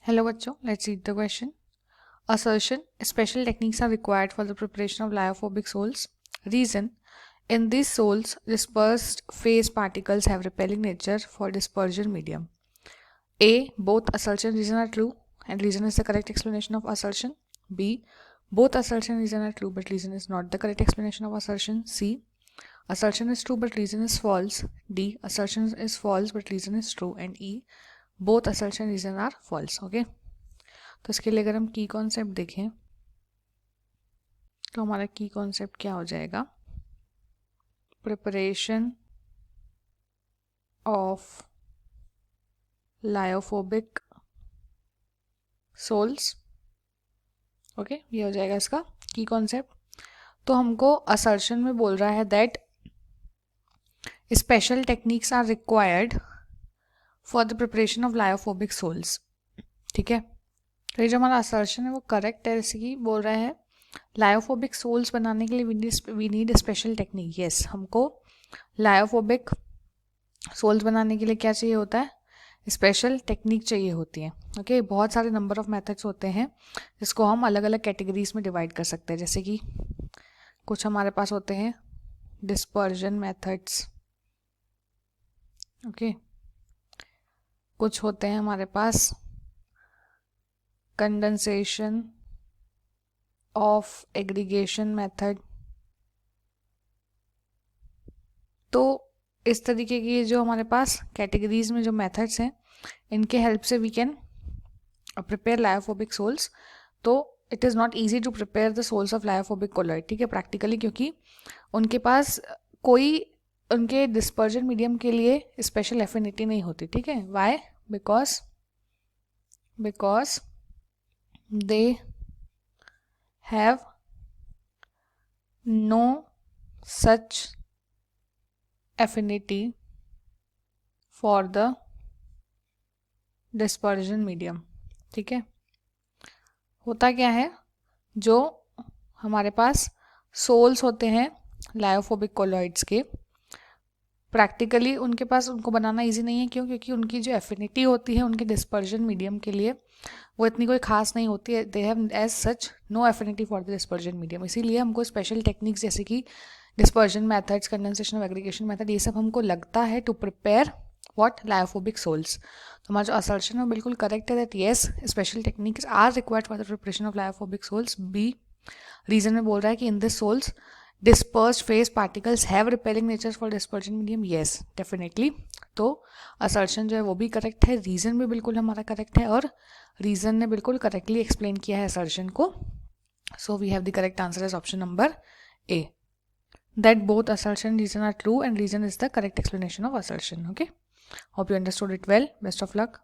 Hello बच्चों, let's read the question. Assertion: special techniques are required for the preparation of lyophobic soles. Reason: in these soles, dispersed phase particles have repelling nature for dispersion medium. A. Both assertion and reason are true, and reason is the correct explanation of assertion. B. Both assertion and reason are true, but reason is not the correct explanation of assertion. C. Assertion is true, but reason is false. D. Assertion is false, but reason is true. And E. Both assertion and reason are false. Okay. तो इसके लिए अगर हम की concept देखें तो हमारा की कॉन्सेप्ट क्या हो जाएगा? Preparation of lyophobic sols. Okay, ये हो जाएगा इसका की कॉन्सेप्ट. तो हमको असर्शन में बोल रहा है that special techniques are required for the preparation of lyophobic sols. ठीक है, तो ये जो हमारा असर्शन है वो करेक्ट है. जैसे कि बोल रहा है लायोफोबिक सोल्स बनाने के लिए we need special technique. Yes, हमको लायोफोबिक सोल्स बनाने के लिए क्या चाहिए होता है? स्पेशल टेक्निक चाहिए होती है. ओके, बहुत सारे नंबर ऑफ मेथड्स होते हैं जिसको हम अलग अलग कैटेगरीज में डिवाइड कर सकते हैं. जैसे कि कुछ हमारे पास होते हैं डिस्पर्जन मेथड्स. ओके, कुछ होते हैं हमारे पास कंडेंसेशन ऑफ एग्रीगेशन मेथड. तो इस तरीके की जो हमारे पास कैटेगरीज में जो मेथड्स हैं इनके हेल्प से we can prepare lyophobic sols. तो it is not easy to prepare the sols of lyophobic colloid. ठीक है, प्रैक्टिकली, क्योंकि उनके पास कोई उनके डिस्पर्जन मीडियम के लिए स्पेशल एफिनिटी नहीं होती. ठीक है, why? Because they have no such affinity for the dispersion medium. ठीक है, होता क्या है, जो हमारे पास सोल्स होते हैं लायोफोबिक कोलॉइड्स के, प्रैक्टिकली उनके पास उनको बनाना इजी नहीं है. क्यों? क्योंकि उनकी जो एफिनिटी होती है उनके डिस्पर्जन मीडियम के लिए वो इतनी कोई खास नहीं होती है. They have as such no affinity for the dispersion medium. इसीलिए हमको स्पेशल टेक्निक्स जैसे कि dispersion methods, condensation of aggregation method, ये सब हमको लगता है to prepare what? Lyophobic sols. तो हमारा जो असर्शन है बिल्कुल करेक्ट है that yes special techniques are required for the preparation of lyophobic sols. B, reason में बोल रहा है कि in this sols dispersed phase particles have repelling natures for dispersion medium. yes, definitely. तो assertion जो है वो भी करेक्ट है, रीजन भी बिल्कुल हमारा करेक्ट है, और रीजन ने बिल्कुल करेक्टली एक्सप्लेन किया है assertion को. So we have the correct answer as option number A, that both assertion and reason are true and reason is the correct explanation of assertion. Okay, hope you understood it well. Best of luck.